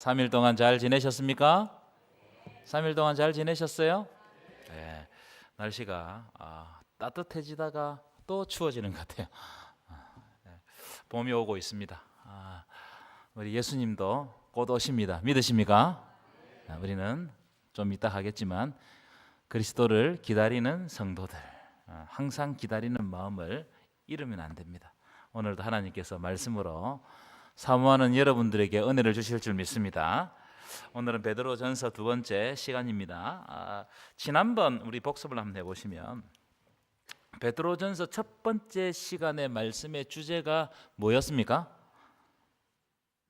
3일 동안 잘 지내셨습니까? 3일 동안 잘 지내셨어요? 네, 날씨가 따뜻해지다가 또 추워지는 것 같아요. 네, 봄이 오고 있습니다. 우리 예수님도 곧 오십니다. 믿으십니까? 우리는 좀 이따 하겠지만 그리스도를 기다리는 성도들, 항상 기다리는 마음을 잃으면 안 됩니다. 오늘도 하나님께서 말씀으로 사모하는 여러분들에게 은혜를 주실 줄 믿습니다. 오늘은 베드로전서 두 번째 시간입니다. 지난번 우리 복습을 한번 해보시면 베드로전서 첫 번째 시간의 말씀의 주제가 뭐였습니까?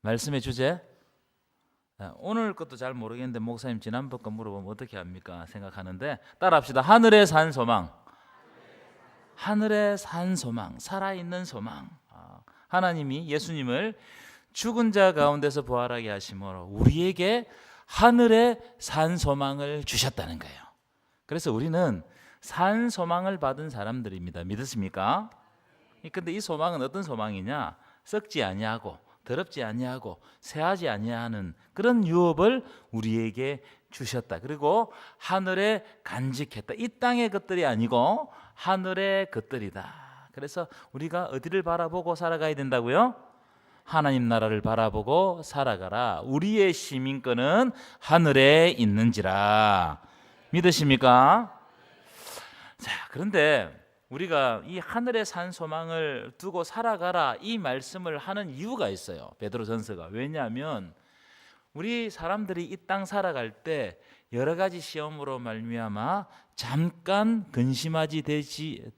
말씀의 주제? 오늘 것도 잘 모르겠는데 목사님 지난번 거 물어보면 어떻게 합니까? 생각하는데 따라합시다. 하늘에 산 소망. 하늘에 산 소망, 살아있는 소망. 하나님이 예수님을 죽은 자 가운데서 부활하게 하심으로 우리에게 하늘에 산 소망을 주셨다는 거예요. 그래서 우리는 산 소망을 받은 사람들입니다. 믿으십니까? 근데 이 소망은 어떤 소망이냐? 썩지 아니하고 더럽지 아니하고 쇠하지 아니하는 그런 유업을 우리에게 주셨다. 그리고 하늘에 간직했다. 이 땅의 것들이 아니고 하늘의 것들이다. 그래서 우리가 어디를 바라보고 살아가야 된다고요? 하나님 나라를 바라보고 살아가라. 우리의 시민권은 하늘에 있는지라. 믿으십니까? 자, 그런데 우리가 이 하늘에 산 소망을 두고 살아가라 이 말씀을 하는 이유가 있어요. 베드로전서가. 왜냐하면 우리 사람들이 이 땅 살아갈 때 여러 가지 시험으로 말미암아 잠깐 근심하게 되지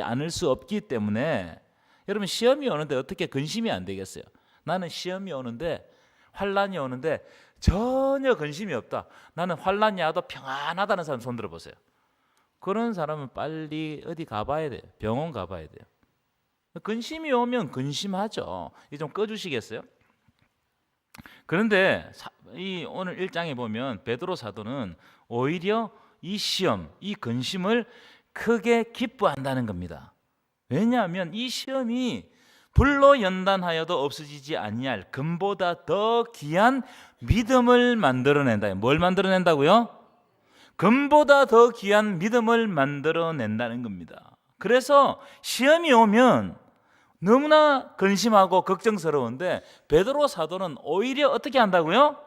않을 수 없기 때문에, 여러분 시험이 오는데 어떻게 근심이 안 되겠어요? 나는 시험이 오는데, 환난이 오는데 전혀 근심이 없다. 나는 환난이 와도 평안하다는 사람 손 들어보세요. 그런 사람은 빨리 어디 가봐야 돼요. 병원 가봐야 돼요. 근심이 오면 근심하죠. 이제 좀 꺼주시겠어요? 그런데 이 오늘 1장에 보면 베드로 사도는 오히려 이 시험, 이 근심을 크게 기뻐한다는 겁니다. 왜냐하면 이 시험이 불로 연단하여도 없어지지 아니할 금보다 더 귀한 믿음을 만들어낸다. 뭘 만들어낸다고요? 금보다 더 귀한 믿음을 만들어낸다는 겁니다. 그래서 시험이 오면 너무나 근심하고 걱정스러운데 베드로 사도는 오히려 어떻게 한다고요?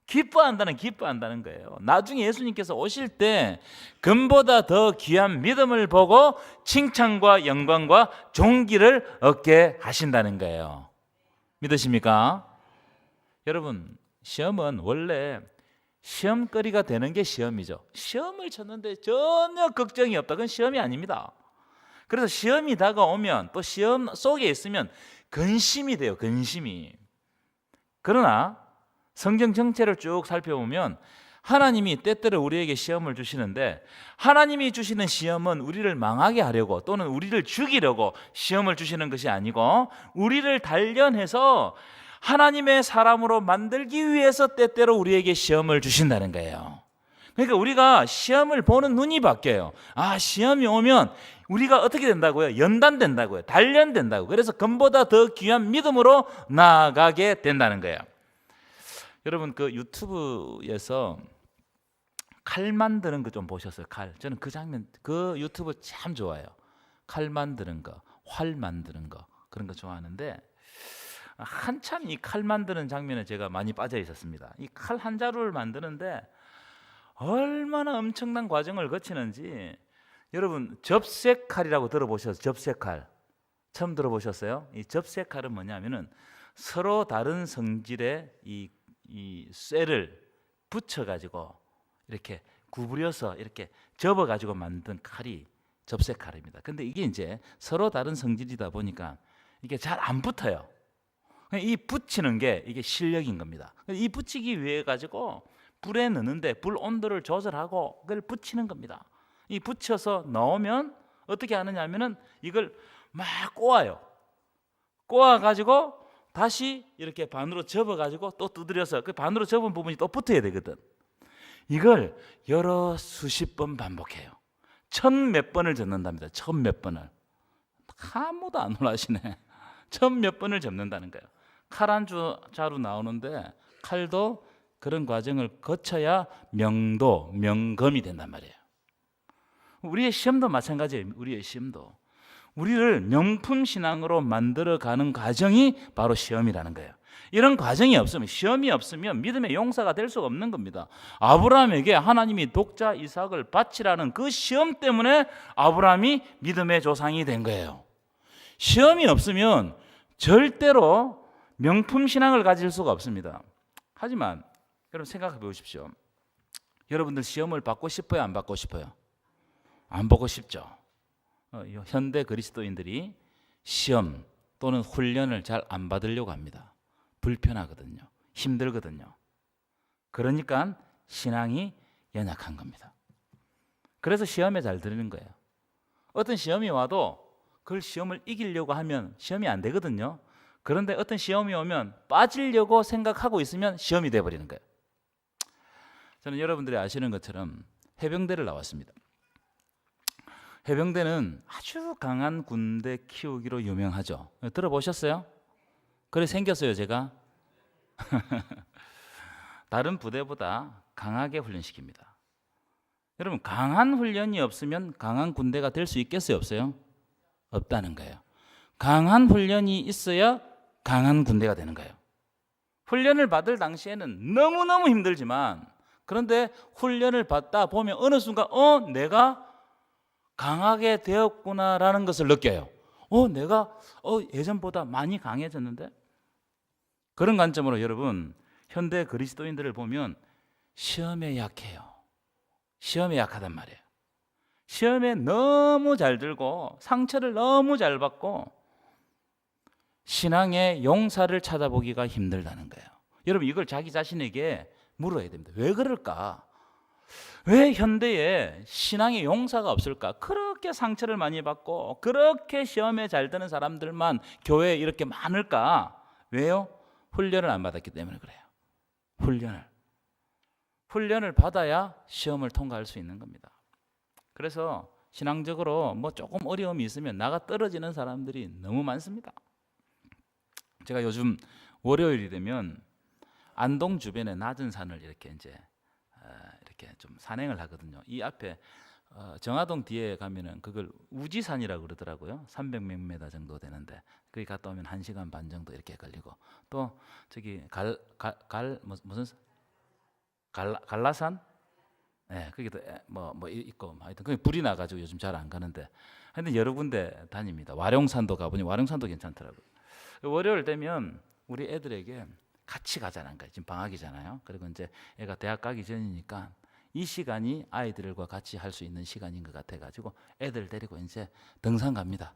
기뻐한다는 거예요. 나중에 예수님께서 오실 때 금보다 더 귀한 믿음을 보고 칭찬과 영광과 존귀를 얻게 하신다는 거예요. 믿으십니까? 여러분, 시험은 원래 시험거리가 되는 게 시험이죠. 시험을 쳤는데 전혀 걱정이 없다. 그건 시험이 아닙니다. 그래서 시험이 다가오면 또 시험 속에 있으면 근심이 돼요. 근심이. 그러나 성경 전체를 쭉 살펴보면 하나님이 때때로 우리에게 시험을 주시는데, 하나님이 주시는 시험은 우리를 망하게 하려고 또는 우리를 죽이려고 시험을 주시는 것이 아니고 우리를 단련해서 하나님의 사람으로 만들기 위해서 때때로 우리에게 시험을 주신다는 거예요. 그러니까 우리가 시험을 보는 눈이 바뀌어요. 시험이 오면 우리가 어떻게 된다고요? 연단된다고요. 단련된다고요. 그래서 금보다 더 귀한 믿음으로 나아가게 된다는 거예요. 여러분, 그 유튜브에서 칼 만드는 거 좀 보셨어요? 칼. 저는 그 장면, 그 유튜브 참 좋아해요. 칼 만드는 거, 활 만드는 거, 그런 거 좋아하는데, 한참 이 칼 만드는 장면에 제가 많이 빠져 있었습니다. 이 칼 한 자루를 만드는데 얼마나 엄청난 과정을 거치는지. 여러분, 접색칼이라고 들어보셨어요? 접색칼 처음 들어보셨어요? 이 접색칼은 뭐냐면은 서로 다른 성질의 이 쇠를 붙여가지고 이렇게 구부려서 이렇게 접어가지고 만든 칼이 접색칼입니다. 근데 이게 이제 서로 다른 성질이다 보니까 이게 잘 안 붙어요. 이 붙이는 게 이게 실력인 겁니다. 이 붙이기 위해 가지고 불에 넣는데 불 온도를 조절하고 그걸 붙이는 겁니다. 이 붙여서 넣으면 어떻게 하느냐 하면은 이걸 막 꼬아요. 꼬아 가지고 다시 이렇게 반으로 접어 가지고 또 두드려서 그 반으로 접은 부분이 또 붙어야 되거든. 이걸 여러 수십 번 반복해요. 1000몇 번을 접는답니다. 1000몇 번을. 아무도 안 놀라시네. 1000몇 번을 접는다는 거예요. 칼 한 자루 나오는데 칼도 그런 과정을 거쳐야 명도, 명검이 된단 말이에요. 우리의 시험도 마찬가지예요. 우리의 시험도. 우리를 명품 신앙으로 만들어가는 과정이 바로 시험이라는 거예요. 이런 과정이 없으면, 시험이 없으면 믿음의 용사가 될 수가 없는 겁니다. 아브라함에게 하나님이 독자 이삭을 바치라는 그 시험 때문에 아브라함이 믿음의 조상이 된 거예요. 시험이 없으면 절대로 명품 신앙을 가질 수가 없습니다. 하지만 여러분 생각해 보십시오. 여러분들 시험을 받고 싶어요? 안 받고 싶어요? 안 받고 싶죠. 현대 그리스도인들이 시험 또는 훈련을 잘 안 받으려고 합니다. 불편하거든요. 힘들거든요. 그러니까 신앙이 연약한 겁니다. 그래서 시험에 잘 들리는 거예요. 어떤 시험이 와도 그걸 시험을 이기려고 하면 시험이 안 되거든요. 그런데 어떤 시험이 오면 빠지려고 생각하고 있으면 시험이 돼버리는 거예요. 저는 여러분들이 아시는 것처럼 해병대를 나왔습니다. 해병대는 아주 강한 군대 키우기로 유명하죠. 들어보셨어요? 그래 생겼어요 제가. 다른 부대보다 강하게 훈련시킵니다. 여러분 강한 훈련이 없으면 강한 군대가 될 수 있겠어요? 없어요? 없다는 거예요. 강한 훈련이 있어야 강한 군대가 되는 거예요. 훈련을 받을 당시에는 너무너무 힘들지만 그런데 훈련을 받다 보면 어느 순간 내가 강하게 되었구나라는 것을 느껴요. 내가 예전보다 많이 강해졌는데? 그런 관점으로 여러분 현대 그리스도인들을 보면 시험에 약해요. 시험에 약하단 말이에요. 시험에 너무 잘 들고 상처를 너무 잘 받고 신앙의 용사를 찾아보기가 힘들다는 거예요. 여러분 이걸 자기 자신에게 물어야 됩니다. 왜 그럴까? 왜 현대에 신앙의 용사가 없을까? 그렇게 상처를 많이 받고 그렇게 시험에 잘 드는 사람들만 교회에 이렇게 많을까? 왜요? 훈련을 안 받았기 때문에 그래요. 훈련을 받아야 시험을 통과할 수 있는 겁니다. 그래서 신앙적으로 뭐 조금 어려움이 있으면 나가 떨어지는 사람들이 너무 많습니다. 제가 요즘 월요일이 되면 안동 주변의 낮은 산을 이렇게 좀 산행을 하거든요. 이 앞에 정화동 뒤에 가면은 그걸 우지산이라고 그러더라고요. 300몇 미터 정도 되는데 거기 갔다 오면 1시간 반 정도 이렇게 걸리고 또 저기 갈라산? 네, 거기도 뭐 있고 하여튼 거기 불이 나가지고 요즘 잘 안 가는데 하여튼 여러 군데 다닙니다. 와룡산도 가보니 와룡산도 괜찮더라고요. 월요일 되면 우리 애들에게 같이 가자는 거예요. 지금 방학이잖아요. 그리고 이제 애가 대학 가기 전이니까 이 시간이 아이들과 같이 할 수 있는 시간인 것 같아가지고 애들 데리고 이제 등산 갑니다.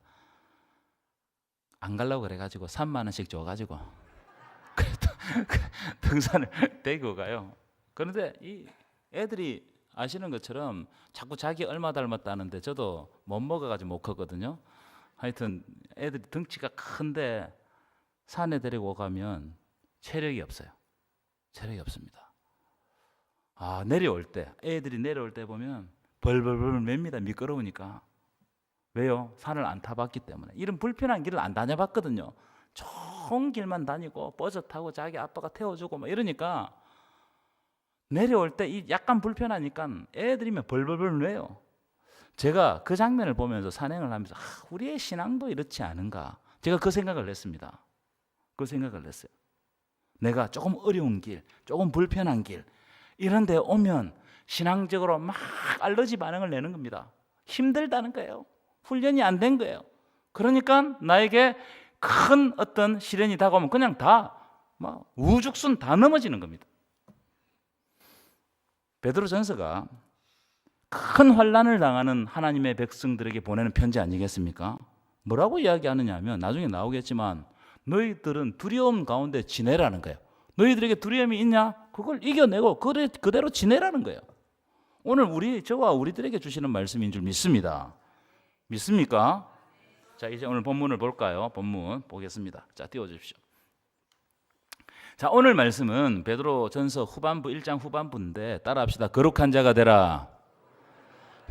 안 가려고 그래가지고 3만 원씩 줘가지고 등산을 데리고 가요. 그런데 이 애들이 아시는 것처럼 자꾸 자기 얼마 닮았다는데 저도 못 먹어가지고 못 컸거든요. 하여튼 애들이 덩치가 큰데 산에 데리고 가면 체력이 없어요. 체력이 없습니다. 내려올 때 애들이 내려올 때 보면 벌벌벌 맵니다. 미끄러우니까. 왜요? 산을 안 타봤기 때문에. 이런 불편한 길을 안 다녀봤거든요. 좋은 길만 다니고 버스 타고 자기 아빠가 태워주고 막 이러니까 내려올 때 이 약간 불편하니까 애들이면 벌벌벌 매요. 제가 그 장면을 보면서 산행을 하면서 우리의 신앙도 이렇지 않은가. 제가 그 생각을 했습니다. 그 생각을 했어요. 내가 조금 어려운 길, 조금 불편한 길 이런 데 오면 신앙적으로 막 알러지 반응을 내는 겁니다. 힘들다는 거예요. 훈련이 안 된 거예요. 그러니까 나에게 큰 어떤 시련이 다가오면 그냥 다 막 우죽순 다 넘어지는 겁니다. 베드로전서가 큰 환난을 당하는 하나님의 백성들에게 보내는 편지 아니겠습니까? 뭐라고 이야기하느냐 하면 나중에 나오겠지만 너희들은 두려움 가운데 지내라는 거예요. 너희들에게 두려움이 있냐? 그걸 이겨내고 그대로 지내라는 거예요. 오늘 저와 우리들에게 주시는 말씀인 줄 믿습니다. 믿습니까? 자, 이제 오늘 본문을 볼까요? 본문 보겠습니다. 자, 띄워주십시오. 자, 오늘 말씀은 베드로전서 후반부 1장 후반부인데 따라합시다. 거룩한 자가 되라.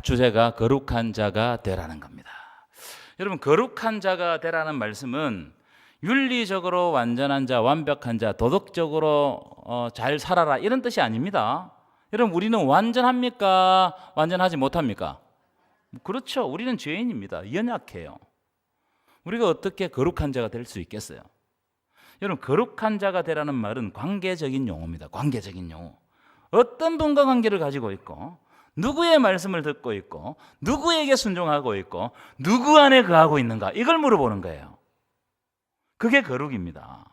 주제가 거룩한 자가 되라는 겁니다. 여러분, 거룩한 자가 되라는 말씀은 윤리적으로 완전한 자, 완벽한 자, 도덕적으로 잘 살아라 이런 뜻이 아닙니다. 여러분, 우리는 완전합니까? 완전하지 못합니까? 그렇죠. 우리는 죄인입니다. 연약해요. 우리가 어떻게 거룩한 자가 될 수 있겠어요? 여러분, 거룩한 자가 되라는 말은 관계적인 용어입니다. 관계적인 용어. 어떤 분과 관계를 가지고 있고, 누구의 말씀을 듣고 있고, 누구에게 순종하고 있고, 누구 안에 거하고 있는가, 이걸 물어보는 거예요. 그게 거룩입니다.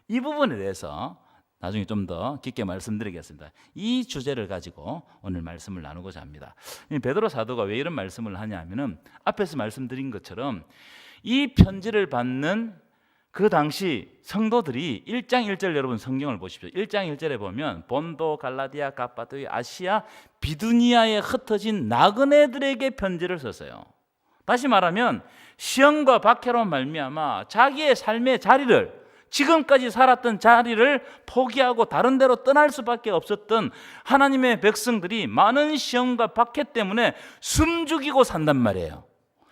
이 부분에 대해서 나중에 좀 더 깊게 말씀드리겠습니다. 이 주제를 가지고 오늘 말씀을 나누고자 합니다. 베드로 사도가 왜 이런 말씀을 하냐면은 앞에서 말씀드린 것처럼 이 편지를 받는 그 당시 성도들이 1장 1절, 여러분 성경을 보십시오. 1장 1절에 보면 본도, 갈라디아, 갑바도기, 아시아, 비두니아에 흩어진 나그네들에게 편지를 썼어요. 다시 말하면 시험과 박해로 말미암아 자기의 삶의 자리를, 지금까지 살았던 자리를 포기하고 다른 데로 떠날 수밖에 없었던 하나님의 백성들이 많은 시험과 박해 때문에 숨죽이고 산단 말이에요.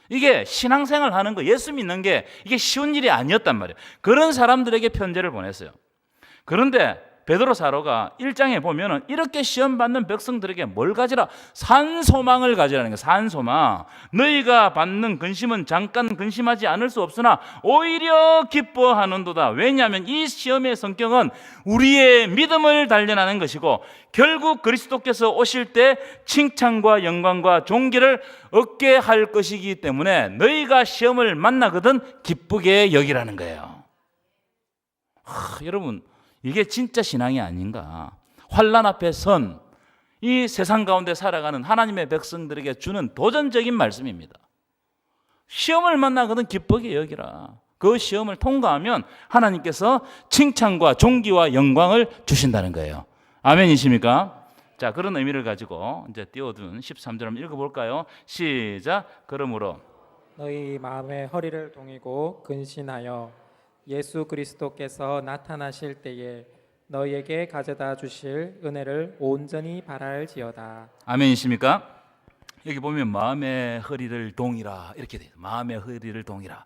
이게 신앙생활 하는 거, 예수 믿는 게 이게 쉬운 일이 아니었단 말이에요. 그런 사람들에게 편지를 보냈어요. 그런데 베드로 사도가 1장에 보면은 이렇게 시험 받는 백성들에게 뭘 가지라? 산소망을 가지라는 거예요. 산소망. 너희가 받는 근심은 잠깐 근심하지 않을 수 없으나 오히려 기뻐하는도다. 왜냐하면 이 시험의 성격은 우리의 믿음을 단련하는 것이고 결국 그리스도께서 오실 때 칭찬과 영광과 존귀를 얻게 할 것이기 때문에 너희가 시험을 만나거든 기쁘게 여기라는 거예요. 여러분, 이게 진짜 신앙이 아닌가? 환난 앞에 선 이 세상 가운데 살아가는 하나님의 백성들에게 주는 도전적인 말씀입니다. 시험을 만나거든 기쁘게 여기라. 그 시험을 통과하면 하나님께서 칭찬과 존귀와 영광을 주신다는 거예요. 아멘이십니까? 자, 그런 의미를 가지고 이제 띄워둔 13절 한번 읽어볼까요? 시작. 그러므로 너희 마음의 허리를 동이고 근신하여 예수 그리스도께서 나타나실 때에 너희에게 가져다 주실 은혜를 온전히 바랄지어다. 아멘이십니까? 여기 보면 마음의 허리를 동이라 이렇게 돼요. 마음의 허리를 동이라.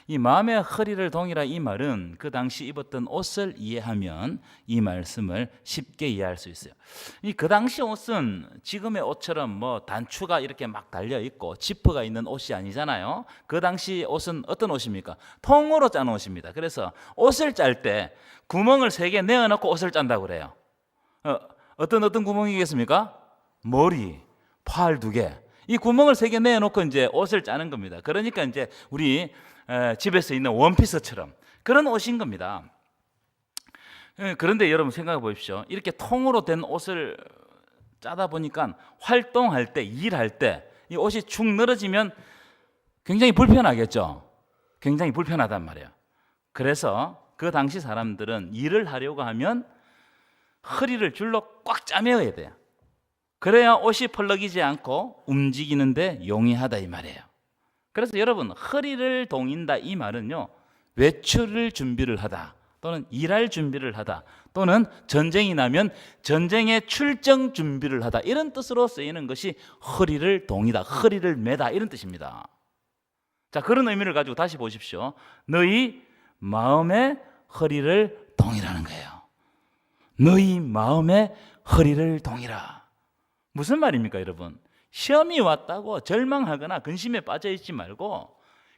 이 마음의 허리를 동이라 이 말은 그 당시 입었던 옷을 이해하면 이 말씀을 쉽게 이해할 수 있어요. 이 그 당시 옷은 지금의 옷처럼 뭐 단추가 이렇게 막 달려 있고 지퍼가 있는 옷이 아니잖아요. 그 당시 옷은 어떤 옷입니까? 통으로 짠 옷입니다. 그래서 옷을 짤 때 구멍을 3개 내어놓고 옷을 짠다고 그래요. 어떤 구멍이겠습니까? 머리, 팔 2개. 이 구멍을 3개 내어놓고 이제 옷을 짜는 겁니다. 그러니까 이제 우리 집에서 있는 원피스처럼 그런 옷인 겁니다. 그런데 여러분 생각해 보십시오. 이렇게 통으로 된 옷을 짜다 보니까 활동할 때, 일할 때 이 옷이 축 늘어지면 굉장히 불편하겠죠. 굉장히 불편하단 말이에요. 그래서 그 당시 사람들은 일을 하려고 하면 허리를 줄로 꽉 짜매어야 돼요. 그래야 옷이 펄럭이지 않고 움직이는데 용이하다 이 말이에요. 그래서 여러분, 허리를 동인다 이 말은요, 외출을 준비를 하다 또는 일할 준비를 하다 또는 전쟁이 나면 전쟁의 출정 준비를 하다 이런 뜻으로 쓰이는 것이 허리를 동이다, 허리를 매다 이런 뜻입니다. 자, 그런 의미를 가지고 다시 보십시오. 너희 마음의 허리를 동이라는 거예요. 너희 마음의 허리를 동이라. 무슨 말입니까, 여러분? 시험이 왔다고 절망하거나 근심에 빠져 있지 말고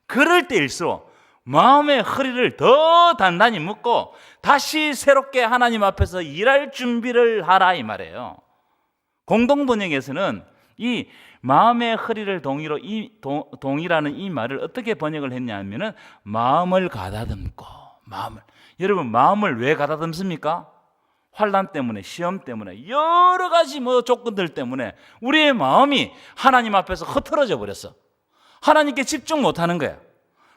그럴 때일수록 마음의 허리를 더 단단히 묶고 다시 새롭게 하나님 앞에서 일할 준비를 하라 이 말이에요. 공동번역에서는 이 마음의 허리를 동이로 동이라는 이 말을 어떻게 번역을 했냐면은 마음을 가다듬고 여러분 마음을 왜 가다듬습니까? 환난 때문에, 시험 때문에, 여러 가지 조건들 때문에 우리의 마음이 하나님 앞에서 흐트러져 버렸어. 하나님께 집중 못하는 거야.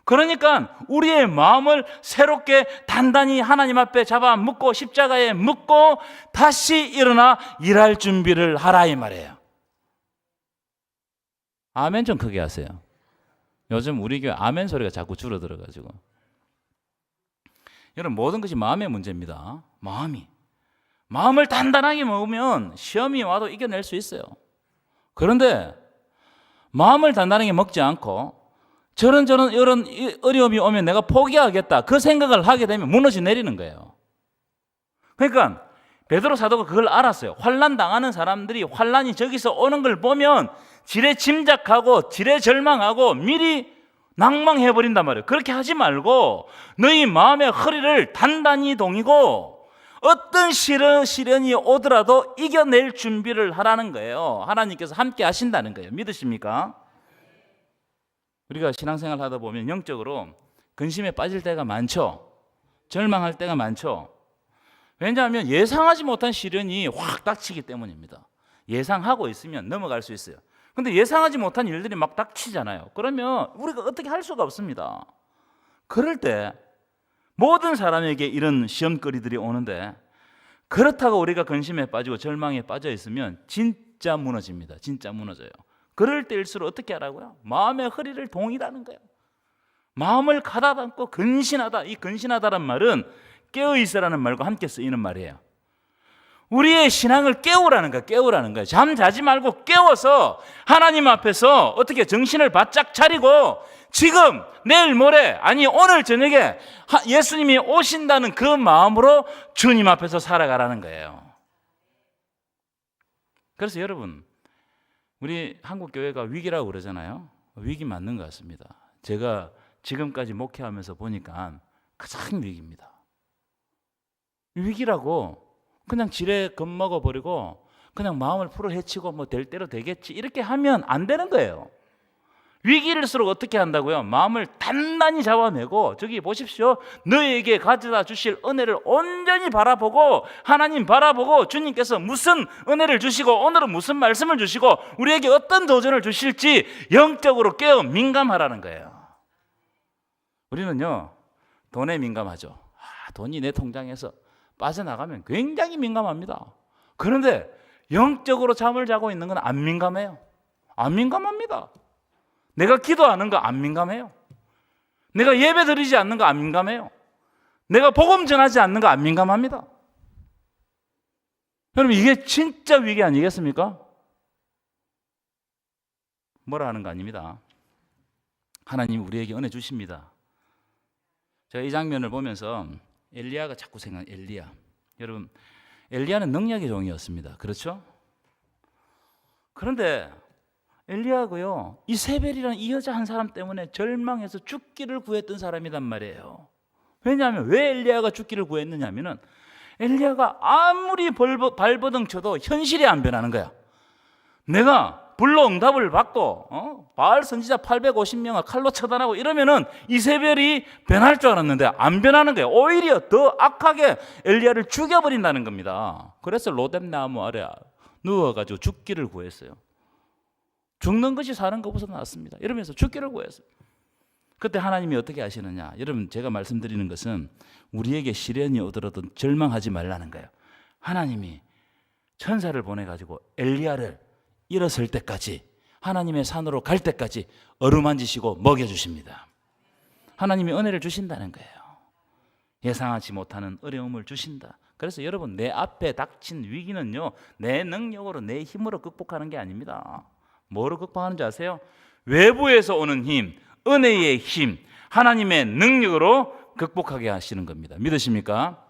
그러니까 우리의 마음을 새롭게 단단히 하나님 앞에 잡아 묶고 십자가에 묶고 다시 일어나 일할 준비를 하라 이 말이에요. 아멘 좀 크게 하세요. 요즘 우리 교회 아멘 소리가 자꾸 줄어들어가지고. 여러분, 모든 것이 마음의 문제입니다. 마음을 단단하게 먹으면 시험이 와도 이겨낼 수 있어요. 그런데 마음을 단단하게 먹지 않고 저런 이런 어려움이 오면 내가 포기하겠다, 그 생각을 하게 되면 무너져 내리는 거예요. 그러니까 베드로 사도가 그걸 알았어요. 환난 당하는 사람들이 환난이 저기서 오는 걸 보면 지레 짐작하고 지레 절망하고 미리 낭망해버린단 말이에요. 그렇게 하지 말고 너희 마음의 허리를 단단히 동이고 어떤 시련이 오더라도 이겨낼 준비를 하라는 거예요. 하나님께서 함께 하신다는 거예요. 믿으십니까? 우리가 신앙생활 하다 보면 영적으로 근심에 빠질 때가 많죠. 절망할 때가 많죠. 왜냐하면 예상하지 못한 시련이 확 닥치기 때문입니다. 예상하고 있으면 넘어갈 수 있어요. 근데 예상하지 못한 일들이 막 닥치잖아요. 그러면 우리가 어떻게 할 수가 없습니다. 그럴 때 모든 사람에게 이런 시험거리들이 오는데, 그렇다고 우리가 근심에 빠지고 절망에 빠져 있으면 진짜 무너집니다. 진짜 무너져요. 그럴 때일수록 어떻게 하라고요? 마음의 허리를 동이라는 거예요. 마음을 가다듬고 근신하다. 이 근신하다란 말은 깨어있으라는 말과 함께 쓰이는 말이에요. 우리의 신앙을 깨우라는 거예요. 깨우라는 거예요. 잠자지 말고 깨워서 하나님 앞에서 어떻게 정신을 바짝 차리고 지금, 내일, 모레, 아니 오늘 저녁에 예수님이 오신다는 그 마음으로 주님 앞에서 살아가라는 거예요. 그래서 여러분, 우리 한국교회가 위기라고 그러잖아요. 위기 맞는 것 같습니다. 제가 지금까지 목회하면서 보니까 가장 위기입니다. 위기라고 그냥 지레 겁먹어버리고 그냥 마음을 풀어 헤치고 뭐 될 대로 되겠지 이렇게 하면 안 되는 거예요. 위기일수록 어떻게 한다고요? 마음을 단단히 잡아내고, 저기 보십시오, 너에게 가져다 주실 은혜를 온전히 바라보고, 하나님 바라보고 주님께서 무슨 은혜를 주시고 오늘은 무슨 말씀을 주시고 우리에게 어떤 도전을 주실지 영적으로 깨어 민감하라는 거예요. 우리는요 돈에 민감하죠. 돈이 내 통장에서 빠져나가면 굉장히 민감합니다. 그런데 영적으로 잠을 자고 있는 건 안 민감해요. 안 민감합니다. 내가 기도하는 거 안 민감해요. 내가 예배 드리지 않는 거 안 민감해요. 내가 복음 전하지 않는 거 안 민감합니다. 여러분, 이게 진짜 위기 아니겠습니까? 뭐라 하는 거 아닙니다. 하나님 우리에게 은혜 주십니다. 제가 이 장면을 보면서 엘리야가 자꾸 생각나요. 엘리야. 여러분, 엘리야는 능력의 종이었습니다. 그렇죠? 그런데 엘리야고요, 이세벨이라는 이 여자 한 사람 때문에 절망해서 죽기를 구했던 사람이란 말이에요. 왜냐하면 왜 엘리야가 죽기를 구했느냐면은 엘리야가 아무리 발버둥 쳐도 현실이 안 변하는 거야. 내가 불로 응답을 받고 바알 선지자 850명을 칼로 처단하고 이러면은 이세벨이 변할 줄 알았는데 안 변하는 거예요. 오히려 더 악하게 엘리야를 죽여버린다는 겁니다. 그래서 로뎀나무 아래 누워가지고 죽기를 구했어요. 죽는 것이 사는 것보다 낫습니다. 이러면서 죽기를 구했어요. 그때 하나님이 어떻게 하시느냐? 여러분, 제가 말씀드리는 것은 우리에게 시련이 오더라도 절망하지 말라는 거예요. 하나님이 천사를 보내가지고 엘리야를 일어설 때까지, 하나님의 산으로 갈 때까지 어루만지시고 먹여주십니다. 하나님이 은혜를 주신다는 거예요. 예상하지 못하는 어려움을 주신다. 그래서 여러분, 내 앞에 닥친 위기는요, 내 능력으로, 내 힘으로 극복하는 게 아닙니다. 뭐로 극복하는지 아세요? 외부에서 오는 힘, 은혜의 힘, 하나님의 능력으로 극복하게 하시는 겁니다. 믿으십니까?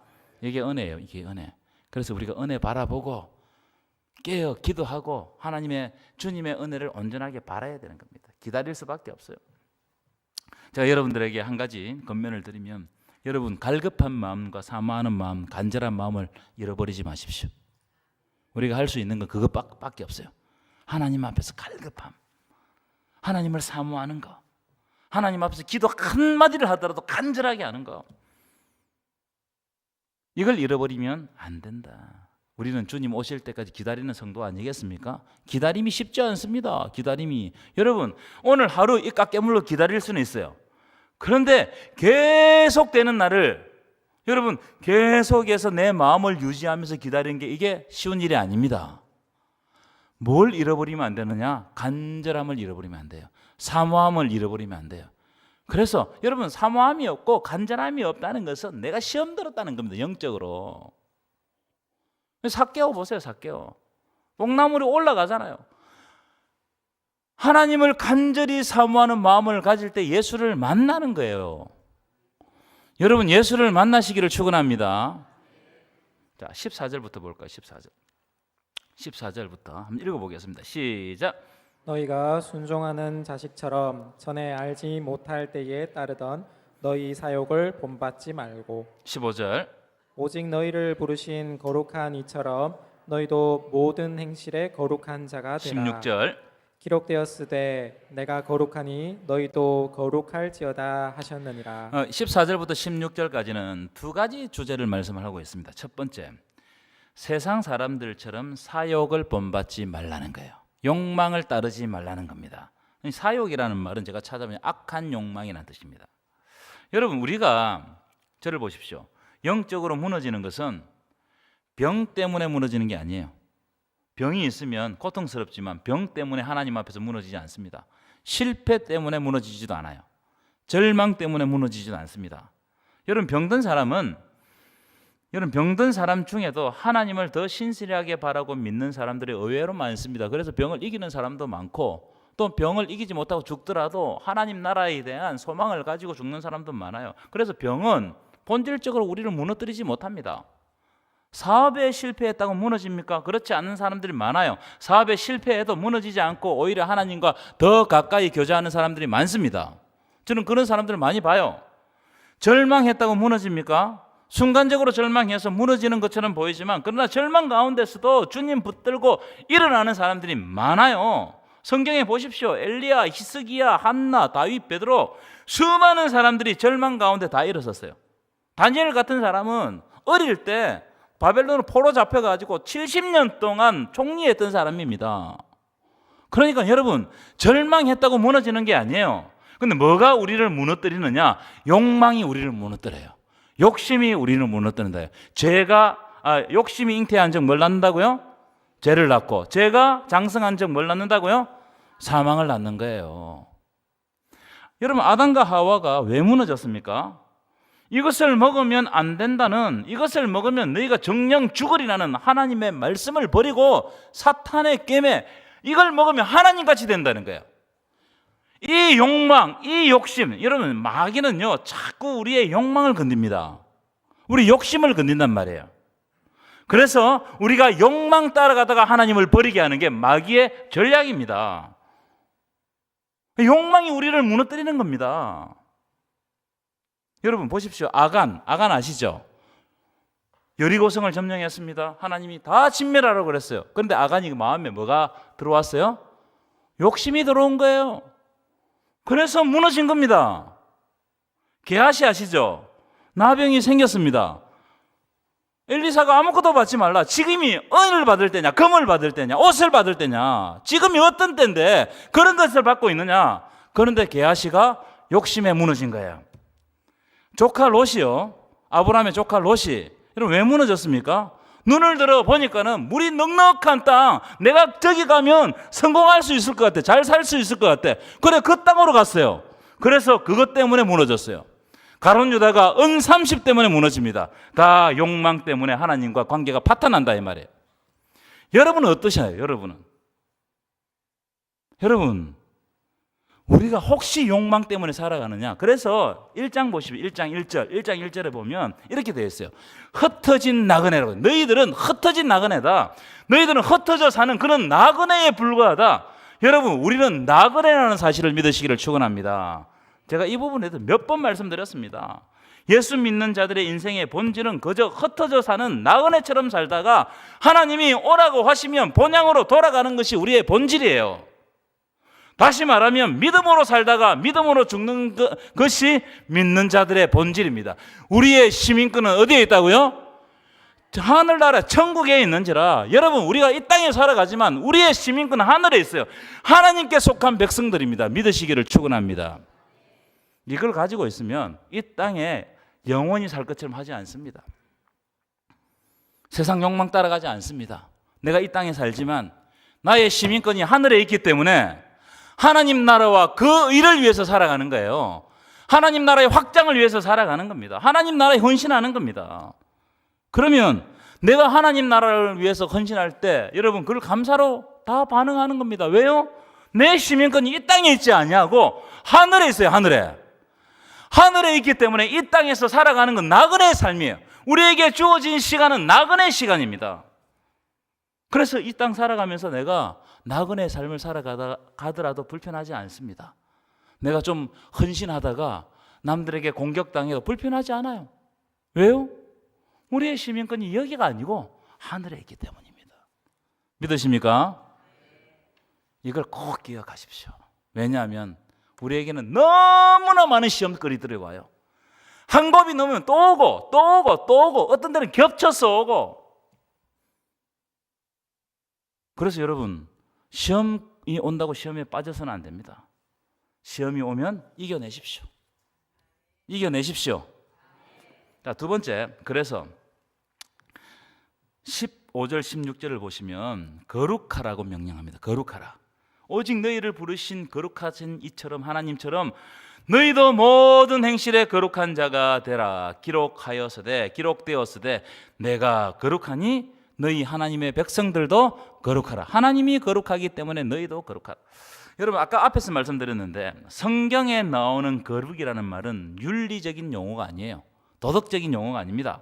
이게 은혜예요. 이게 은혜. 그래서 우리가 은혜 바라보고 깨어 기도하고 하나님의, 주님의 은혜를 온전하게 바라야 되는 겁니다. 기다릴 수밖에 없어요. 제가 여러분들에게 한 가지 권면을 드리면, 여러분, 갈급한 마음과 사모하는 마음, 간절한 마음을 잃어버리지 마십시오. 우리가 할 수 있는 건 그것밖에 없어요. 하나님 앞에서 갈급함, 하나님을 사모하는 거, 하나님 앞에서 기도 한마디를 하더라도 간절하게 하는 거, 이걸 잃어버리면 안 된다. 우리는 주님 오실 때까지 기다리는 성도 아니겠습니까? 기다림이 쉽지 않습니다. 기다림이. 여러분, 오늘 하루 이 깎개물로 기다릴 수는 있어요. 그런데 계속되는 날을, 여러분, 계속해서 내 마음을 유지하면서 기다리는 게 이게 쉬운 일이 아닙니다. 뭘 잃어버리면 안 되느냐? 간절함을 잃어버리면 안 돼요. 사모함을 잃어버리면 안 돼요. 그래서 여러분, 사모함이 없고 간절함이 없다는 것은 내가 시험 들었다는 겁니다. 영적으로. 삭개오 보세요. 삭개오. 뽕나물이 올라가잖아요. 하나님을 간절히 사모하는 마음을 가질 때 예수를 만나는 거예요. 여러분, 예수를 만나시기를 축원합니다. 자, 14절부터 볼까요? 14절부터 한번 읽어보겠습니다. 시작. 너희가 순종하는 자식처럼 전에 알지 못할 때에 따르던 너희 사욕을 본받지 말고 15절. 오직 너희를 부르신 거룩한 이처럼 너희도 모든 행실에 거룩한 자가 되라. 16절. 기록되었으되 내가 거룩하니 너희도 거룩할지어다 하셨느니라. 14절부터 16절까지는 두 가지 주제를 말씀을 하고 있습니다. 첫 번째, 세상 사람들처럼 사욕을 본받지 말라는 거예요. 욕망을 따르지 말라는 겁니다. 사욕이라는 말은 제가 찾아보면 악한 욕망이라는 뜻입니다. 여러분, 우리가 저를 보십시오. 영적으로 무너지는 것은 병 때문에 무너지는 게 아니에요. 병이 있으면 고통스럽지만 병 때문에 하나님 앞에서 무너지지 않습니다. 실패 때문에 무너지지도 않아요. 절망 때문에 무너지지도 않습니다. 여러분, 병든 사람 중에도 하나님을 더 신실하게 바라고 믿는 사람들이 의외로 많습니다. 그래서 병을 이기는 사람도 많고, 또 병을 이기지 못하고 죽더라도 하나님 나라에 대한 소망을 가지고 죽는 사람도 많아요. 그래서 병은 본질적으로 우리를 무너뜨리지 못합니다. 사업에 실패했다고 무너집니까? 그렇지 않은 사람들이 많아요. 사업에 실패해도 무너지지 않고 오히려 하나님과 더 가까이 교제하는 사람들이 많습니다. 저는 그런 사람들을 많이 봐요. 절망했다고 무너집니까? 순간적으로 절망해서 무너지는 것처럼 보이지만, 그러나 절망 가운데서도 주님 붙들고 일어나는 사람들이 많아요. 성경에 보십시오. 엘리야, 히스기야, 한나, 다윗, 베드로, 수많은 사람들이 절망 가운데 다 일어섰어요. 다니엘 같은 사람은 어릴 때 바벨론으로 포로 잡혀가지고 70년 동안 총리했던 사람입니다. 그러니까 여러분, 절망했다고 무너지는 게 아니에요. 근데 뭐가 우리를 무너뜨리느냐? 욕망이 우리를 무너뜨려요. 욕심이 우리를 무너뜨린다. 욕심이 잉태한 적 뭘 낳는다고요? 죄를 낳고, 죄가 장성한 적 뭘 낳는다고요? 사망을 낳는 거예요. 여러분, 아담과 하와가 왜 무너졌습니까? 이것을 먹으면 안 된다는, 이것을 먹으면 너희가 정령 죽으리라는 하나님의 말씀을 버리고 사탄의 깸에 이걸 먹으면 하나님같이 된다는 거예요. 이 욕망, 이 욕심, 여러분, 마귀는요 자꾸 우리의 욕망을 건듭니다. 우리 욕심을 건든단 말이에요. 그래서 우리가 욕망 따라가다가 하나님을 버리게 하는 게 마귀의 전략입니다. 욕망이 우리를 무너뜨리는 겁니다. 여러분 보십시오. 아간 아시죠? 여리고성을 점령했습니다. 하나님이 다 진멸하라고 그랬어요. 그런데 아간이 마음에 뭐가 들어왔어요? 욕심이 들어온 거예요. 그래서 무너진 겁니다. 게하시 아시죠? 나병이 생겼습니다. 엘리사가 아무것도 받지 말라. 지금이 은을 받을 때냐, 금을 받을 때냐, 옷을 받을 때냐, 지금이 어떤 때인데 그런 것을 받고 있느냐. 그런데 게하시가 욕심에 무너진 거예요. 조카 롯이요, 아브라함의 조카 롯이, 여러분 왜 무너졌습니까? 눈을 들어 보니까는 물이 넉넉한 땅, 내가 저기 가면 성공할 수 있을 것 같아, 잘 살 수 있을 것 같아. 그래, 그 땅으로 갔어요. 그래서 그것 때문에 무너졌어요. 가룟 유다가 은 30 때문에 무너집니다. 다 욕망 때문에 하나님과 관계가 파탄난다 이 말이에요. 여러분은 어떠셔요? 여러분 우리가 혹시 욕망 때문에 살아가느냐? 그래서 1장 보시면 1장 1절에 보면 이렇게 되어 있어요. 흩어진 나그네라고. 너희들은 흩어진 나그네다. 너희들은 흩어져 사는 그런 나그네에 불과하다. 여러분, 우리는 나그네라는 사실을 믿으시기를 축원합니다. 제가 이 부분에도 몇 번 말씀드렸습니다. 예수 믿는 자들의 인생의 본질은 그저 흩어져 사는 나그네처럼 살다가 하나님이 오라고 하시면 본향으로 돌아가는 것이 우리의 본질이에요. 다시 말하면 믿음으로 살다가 믿음으로 죽는 것이 믿는 자들의 본질입니다. 우리의 시민권은 어디에 있다고요? 하늘나라 천국에 있는지라. 여러분, 우리가 이 땅에 살아가지만 우리의 시민권은 하늘에 있어요. 하나님께 속한 백성들입니다. 믿으시기를 축원합니다. 이걸 가지고 있으면 이 땅에 영원히 살 것처럼 하지 않습니다. 세상 욕망 따라가지 않습니다. 내가 이 땅에 살지만 나의 시민권이 하늘에 있기 때문에 하나님 나라와 그 일을 위해서 살아가는 거예요. 하나님 나라의 확장을 위해서 살아가는 겁니다. 하나님 나라에 헌신하는 겁니다. 그러면 내가 하나님 나라를 위해서 헌신할 때 여러분 그걸 감사로 다 반응하는 겁니다. 왜요? 내 시민권이 이 땅에 있지 아니하고 하늘에 있어요. 하늘에 있기 때문에 이 땅에서 살아가는 건 나그네의 삶이에요. 우리에게 주어진 시간은 나그네의 시간입니다. 그래서 이 땅 살아가면서 내가 나그네의 삶을 살아가더라도 불편하지 않습니다. 내가 좀 헌신하다가 남들에게 공격당해도 불편하지 않아요. 왜요? 우리의 시민권이 여기가 아니고 하늘에 있기 때문입니다. 믿으십니까? 이걸 꼭 기억하십시오. 왜냐하면 우리에게는 너무나 많은 시험거리들이 와요. 한 겁이 넘으면 또 오고 또 오고 또 오고 어떤 데는 겹쳐서 오고. 그래서 여러분, 시험이 온다고 시험에 빠져서는 안 됩니다. 시험이 오면 이겨내십시오. 자, 두 번째, 그래서 15절 16절을 보시면 거룩하라고 명령합니다. 거룩하라. 오직 너희를 부르신 거룩하신 이처럼 하나님처럼 너희도 모든 행실에 거룩한 자가 되라. 기록되었으되 내가 거룩하니 너희 하나님의 백성들도 거룩하라. 하나님이 거룩하기 때문에 너희도 거룩하라. 여러분, 아까 앞에서 말씀드렸는데 성경에 나오는 거룩이라는 말은 윤리적인 용어가 아니에요. 도덕적인 용어가 아닙니다.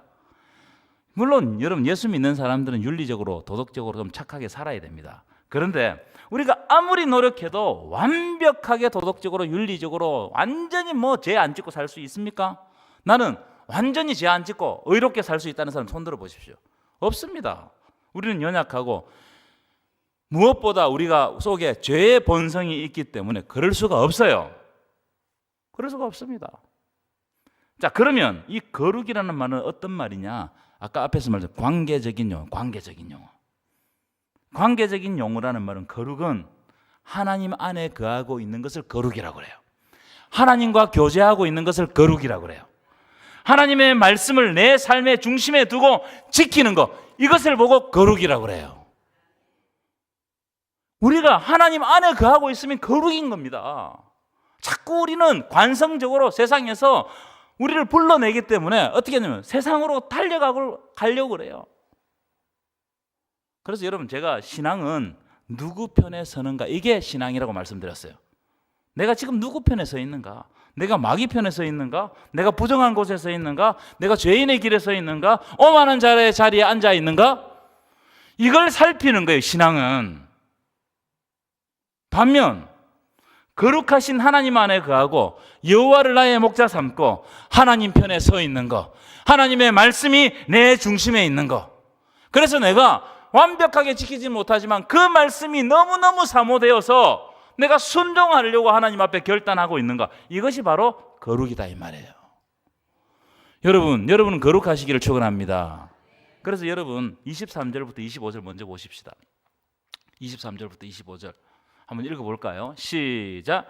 물론 여러분, 예수 믿는 사람들은 윤리적으로 도덕적으로 좀 착하게 살아야 됩니다. 그런데 우리가 아무리 노력해도 완벽하게 도덕적으로 윤리적으로 완전히 죄 안 짓고 살 수 있습니까? 나는 완전히 죄 안 짓고 의롭게 살 수 있다는 사람 손 들어 보십시오. 없습니다. 우리는 연약하고 무엇보다 우리가 속에 죄의 본성이 있기 때문에 그럴 수가 없어요. 그럴 수가 없습니다. 자, 그러면 이 거룩이라는 말은 어떤 말이냐? 아까 앞에서 말했죠. 관계적인 용어. 관계적인 용어라는 말은, 거룩은 하나님 안에 거하고 있는 것을 거룩이라고 그래요. 하나님과 교제하고 있는 것을 거룩이라고 그래요. 하나님의 말씀을 내 삶의 중심에 두고 지키는 것, 이것을 보고 거룩이라고 그래요. 우리가 하나님 안에 거하고 있으면 거룩인 겁니다. 자꾸 우리는 관성적으로 세상에서 우리를 불러내기 때문에 어떻게 하냐면 세상으로 가려고 그래요. 그래서 여러분, 제가 신앙은 누구 편에 서는가, 이게 신앙이라고 말씀드렸어요. 내가 지금 누구 편에 서 있는가? 내가 마귀 편에 서 있는가? 내가 부정한 곳에 서 있는가? 내가 죄인의 길에 서 있는가? 오만한 자리에 앉아 있는가? 이걸 살피는 거예요, 신앙은. 반면 거룩하신 하나님 안에 거하고 여호와를 나의 목자 삼고 하나님 편에 서 있는 거, 하나님의 말씀이 내 중심에 있는 거. 그래서 내가 완벽하게 지키지 못하지만 그 말씀이 너무너무 사모되어서 내가 순종하려고 하나님 앞에 결단하고 있는 거, 이것이 바로 거룩이다 이 말이에요. 여러분은 거룩하시기를 축원합니다. 그래서 여러분 23절부터 25절 먼저 보십시다. 23절부터 25절 한번 읽어볼까요? 시작.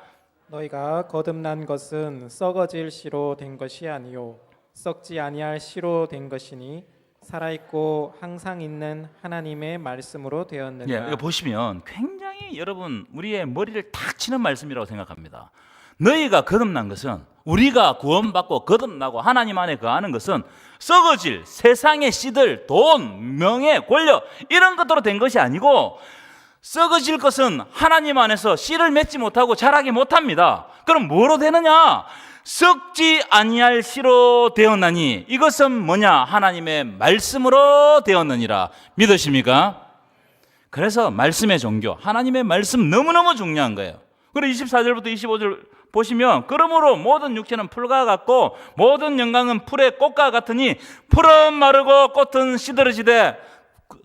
너희가 거듭난 것은 썩어질 씨로 된 것이 아니요 썩지 아니할 씨로 된 것이니 살아있고 항상 있는 하나님의 말씀으로 되었느니라. 이거 보시면 굉장히 여러분 우리의 머리를 탁 치는 말씀이라고 생각합니다. 너희가 거듭난 것은, 우리가 구원받고 거듭나고 하나님 안에 거하는 것은 썩어질 세상의 씨들, 돈, 명예, 권력 이런 것으로 된 것이 아니고, 썩어질 것은 하나님 안에서 씨를 맺지 못하고 자라지 못합니다. 그럼 뭐로 되느냐? 썩지 아니할 씨로 되었나니, 이것은 뭐냐? 하나님의 말씀으로 되었느니라. 믿으십니까? 그래서 말씀의 종교, 하나님의 말씀 너무너무 중요한 거예요. 그리고 24절부터 25절 보시면, 그러므로 모든 육체는 풀과 같고 모든 영광은 풀의 꽃과 같으니 풀은 마르고 꽃은 시들어지되,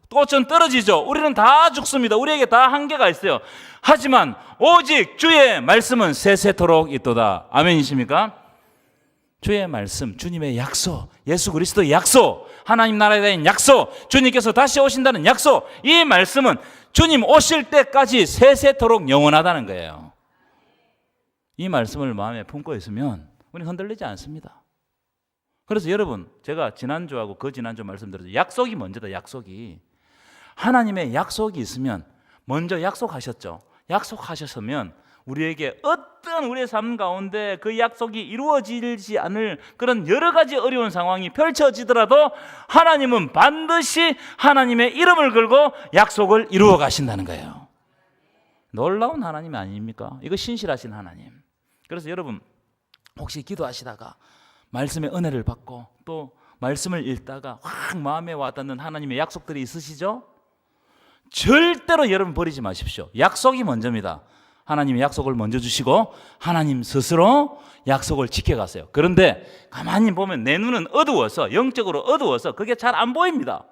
꽃은 떨어지죠. 우리는 다 죽습니다. 우리에게 다 한계가 있어요. 하지만 오직 주의 말씀은 세세토록 있도다. 아멘이십니까? 주의 말씀, 주님의 약속, 예수 그리스도의 약속, 하나님 나라에 대한 약속, 주님께서 다시 오신다는 약속, 이 말씀은 주님 오실 때까지 세세토록 영원하다는 거예요. 이 말씀을 마음에 품고 있으면 우리는 흔들리지 않습니다. 그래서 여러분, 제가 지난주하고 그 지난주 말씀드렸죠. 약속이 먼저다. 약속이. 하나님의 약속이 있으면, 먼저 약속하셨죠. 약속하셨으면 우리에게 어떤 우리의 삶 가운데 그 약속이 이루어지지 않을 그런 여러 가지 어려운 상황이 펼쳐지더라도 하나님은 반드시 하나님의 이름을 걸고 약속을 이루어 가신다는 거예요. 놀라운 하나님 아닙니까? 이거 신실하신 하나님. 그래서 여러분 혹시 기도하시다가 말씀의 은혜를 받고 또 말씀을 읽다가 확 마음에 와닿는 하나님의 약속들이 있으시죠? 절대로 여러분 버리지 마십시오. 약속이 먼저입니다. 하나님의 약속을 먼저 주시고 하나님 스스로 약속을 지켜가세요. 그런데 가만히 보면 내 눈은 어두워서, 영적으로 어두워서 그게 잘 안 보입니다.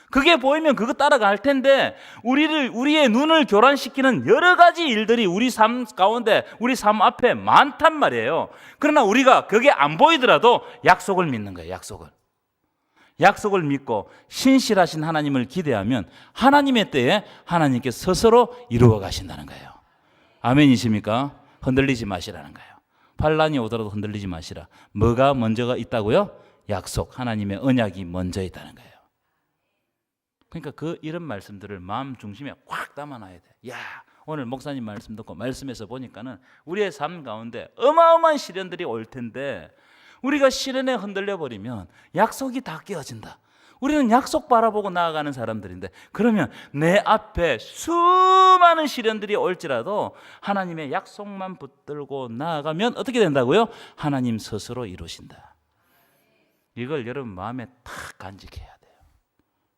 그게 보이면 그거 따라갈 텐데 우리의 눈을 교란시키는 여러 가지 일들이 우리 삶 가운데, 우리 삶 앞에 많단 말이에요. 그러나 우리가 그게 안 보이더라도 약속을 믿는 거예요. 약속을 믿고 신실하신 하나님을 기대하면 하나님의 때에 하나님께 스스로 이루어 가신다는 거예요. 아멘이십니까? 흔들리지 마시라는 거예요. 환란이 오더라도 흔들리지 마시라. 뭐가 먼저가 있다고요? 약속, 하나님의 언약이 먼저 있다는 거예요. 그러니까 이런 말씀들을 마음 중심에 확 담아놔야 돼. 야, 오늘 목사님 말씀 듣고 말씀에서 보니까는 우리의 삶 가운데 어마어마한 시련들이 올 텐데 우리가 시련에 흔들려 버리면 약속이 다 깨어진다. 우리는 약속 바라보고 나아가는 사람들인데, 그러면 내 앞에 수많은 시련들이 올지라도 하나님의 약속만 붙들고 나아가면 어떻게 된다고요? 하나님 스스로 이루신다. 이걸 여러분 마음에 탁 간직해야 돼요.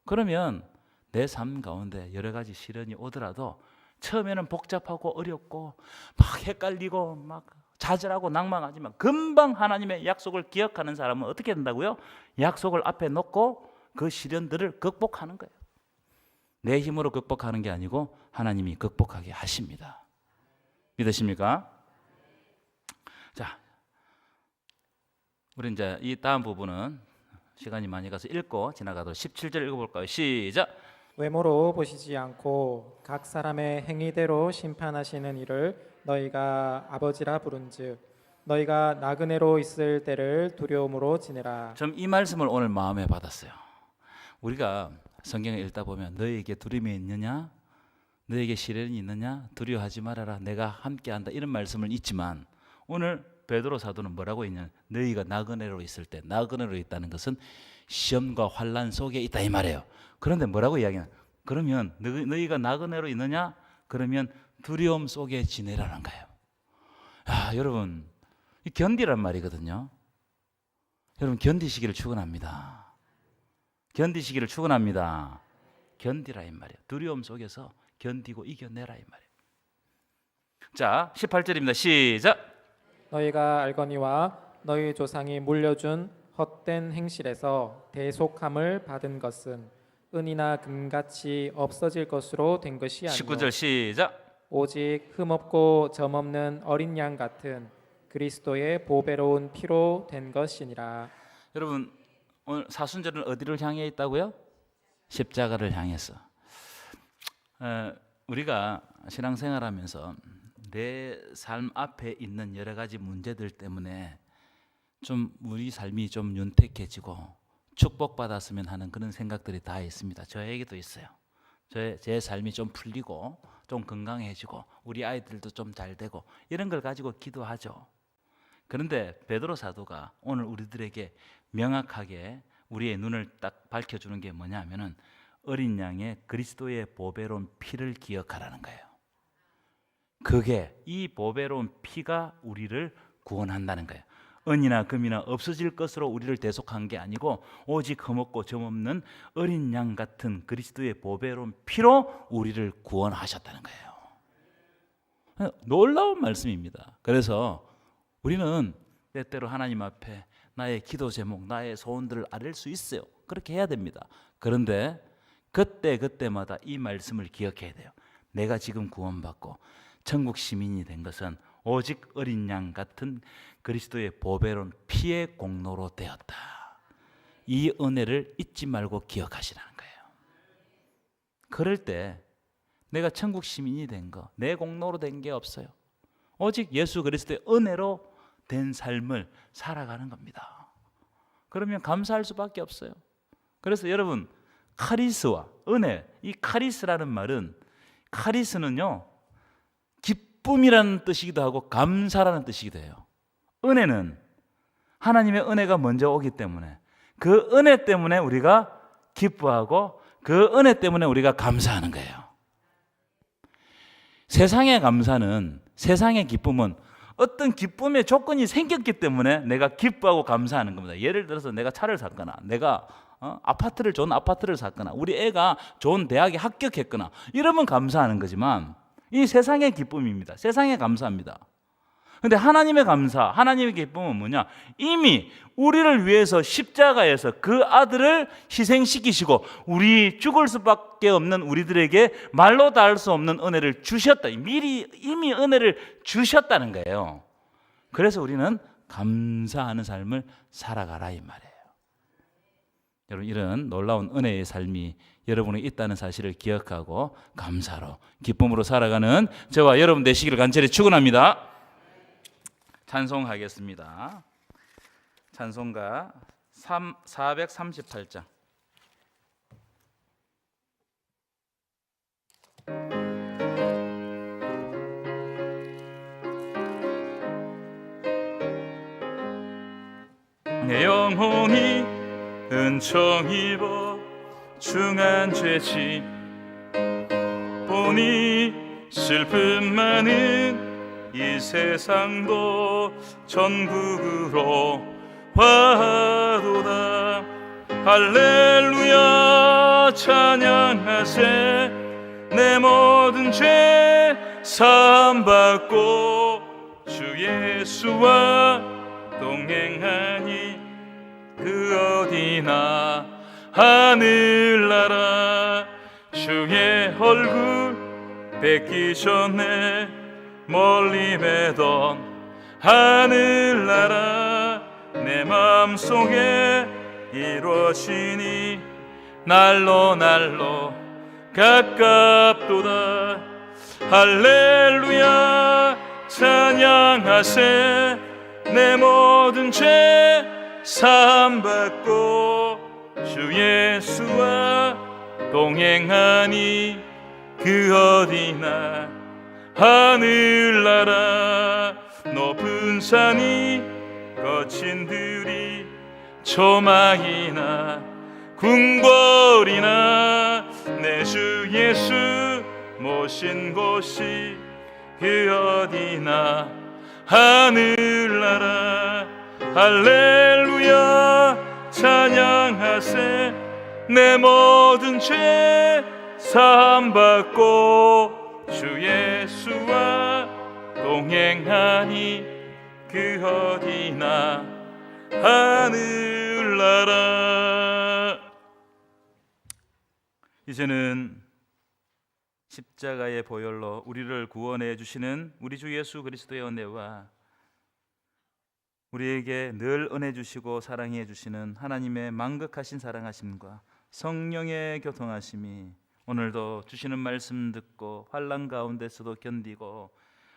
그러면 내 삶 가운데 여러 가지 시련이 오더라도 처음에는 복잡하고 어렵고 막 헷갈리고 막 좌절하고 낭망하지만 금방 하나님의 약속을 기억하는 사람은 어떻게 된다고요? 약속을 앞에 놓고 그 시련들을 극복하는 거예요. 내 힘으로 극복하는 게 아니고 하나님이 극복하게 하십니다. 믿으십니까? 자, 우리 이제 이 다음 부분은 시간이 많이 가서 읽고 지나가도록 17절 읽어볼까요? 시작. 외모로 보시지 않고 각 사람의 행위대로 심판하시는 이를 너희가 아버지라 부른즉 너희가 나그네로 있을 때를 두려움으로 지내라. 좀 이 말씀을 오늘 마음에 받았어요. 우리가 성경을 읽다 보면 너희에게 두려움이 있느냐? 너희에게 시련이 있느냐? 두려워하지 말아라. 내가 함께한다. 이런 말씀을 있지만 오늘 베드로 사도는 뭐라고 있냐? 너희가 나그네로 있을 때, 나그네로 있다는 것은 시험과 환난 속에 있다 이 말이에요. 그런데 뭐라고 이야기하냐? 그러면 너희가 나그네로 있느냐? 그러면 두려움 속에 지내라는 거예요. 야, 여러분, 이 견디란 말이거든요. 여러분 견디시기를 축원합니다. 견디시기를 축원합니다. 견디라 이 말이에요. 두려움 속에서 견디고 이겨내라 이 말이에요. 자, 18절입니다. 시작. 너희가 알거니와 너희 조상이 물려준 헛된 행실에서 대속함을 받은 것은 은이나 금같이 없어질 것으로 된 것이 아니요 19절 시작. 오직 흠없고 점없는 어린 양 같은 그리스도의 보배로운 피로 된 것이니라. 여러분 오늘 사순절은 어디를 향해 있다고요? 십자가를 향해서. 우리가 신앙생활하면서 내 삶 앞에 있는 여러 가지 문제들 때문에 좀 우리 삶이 좀 윤택해지고 축복받았으면 하는 그런 생각들이 다 있습니다. 저에게도 있어요. 제 삶이 좀 풀리고 좀 건강해지고 우리 아이들도 좀 잘 되고 이런 걸 가지고 기도하죠. 그런데 베드로 사도가 오늘 우리들에게 명확하게 우리의 눈을 딱 밝혀주는 게 뭐냐면은 어린 양의 그리스도의 보배로운 피를 기억하라는 거예요. 그게 이 보배로운 피가 우리를 구원한다는 거예요. 은이나 금이나 없어질 것으로 우리를 대속한 게 아니고 오직 흠없고 점없는 어린 양 같은 그리스도의 보배로운 피로 우리를 구원하셨다는 거예요. 놀라운 말씀입니다. 그래서 우리는 때때로 하나님 앞에 나의 기도 제목, 나의 소원들을 아뢰 수 있어요. 그렇게 해야 됩니다. 그런데 그때마다 이 말씀을 기억해야 돼요. 내가 지금 구원받고 천국 시민이 된 것은 오직 어린 양 같은 그리스도의 보배로운 피의 공로로 되었다. 이 은혜를 잊지 말고 기억하시라는 거예요. 그럴 때 내가 천국 시민이 된 거, 내 공로로 된 게 없어요. 오직 예수 그리스도의 은혜로 된 삶을 살아가는 겁니다. 그러면 감사할 수밖에 없어요. 그래서 여러분 카리스와 은혜, 이 카리스라는 말은 카리스는요 기쁨이라는 뜻이기도 하고 감사라는 뜻이기도 해요. 은혜는 하나님의 은혜가 먼저 오기 때문에 그 은혜 때문에 우리가 기뻐하고 그 은혜 때문에 우리가 감사하는 거예요. 세상의 감사는, 세상의 기쁨은 어떤 기쁨의 조건이 생겼기 때문에 내가 기뻐하고 감사하는 겁니다. 예를 들어서 내가 차를 샀거나, 내가 좋은 아파트를 샀거나, 우리 애가 좋은 대학에 합격했거나, 이러면 감사하는 거지만 이 세상의 기쁨입니다. 세상에 감사합니다. 근데 하나님의 감사, 하나님의 기쁨은 뭐냐? 이미 우리를 위해서 십자가에서 그 아들을 희생시키시고 우리 죽을 수밖에 없는 우리들에게 말로 다 할 수 없는 은혜를 주셨다. 미리 이미 은혜를 주셨다는 거예요. 그래서 우리는 감사하는 삶을 살아가라 이 말이에요. 여러분, 이런 놀라운 은혜의 삶이 여러분에 있다는 사실을 기억하고 감사로, 기쁨으로 살아가는 저와 여러분 되시기를 간절히 축원합니다. 찬송하겠습니다. 찬송가 438장. 내 영혼이 은총 입어 중한 죄짐 보니 슬픔 많은 이 세상도 천국으로 와도다. 할렐루야 찬양하세. 내 모든 죄 사함받고 주 예수와 동행하니 그 어디나 하늘나라. 주의 얼굴 뵙기 전에 멀리 매던 하늘나라 내 마음속에 이루어지니 날로 날로 가깝도다. 할렐루야 찬양하세. 내 모든 죄 사함받고 주 예수와 동행하니 그 어디나 하늘나라. 높은 산이 거친 들이 조망이나 궁궐이나 내 주 예수 모신 곳이 그 어디나 하늘나라. 할렐루야 찬양하세. 내 모든 죄 사함받고 주 예수와 동행하니 그 어디나 하늘나라. 이제는 십자가의 보혈로 우리를 구원해 주시는 우리 주 예수 그리스도의 은혜와 우리에게 늘 은혜 주시고 사랑해 주시는 하나님의 만극하신 사랑하심과 성령의 교통하심이 오늘도 주시는 말씀 듣고 환난 가운데서도 견디고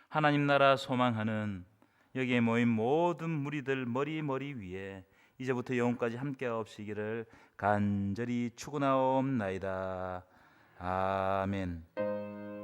하나님 나라 소망하는 여기에 모인 모든 무리들 머리 위에 이제부터 영원까지 함께하옵시기를 간절히 축원하옵나이다. 아멘.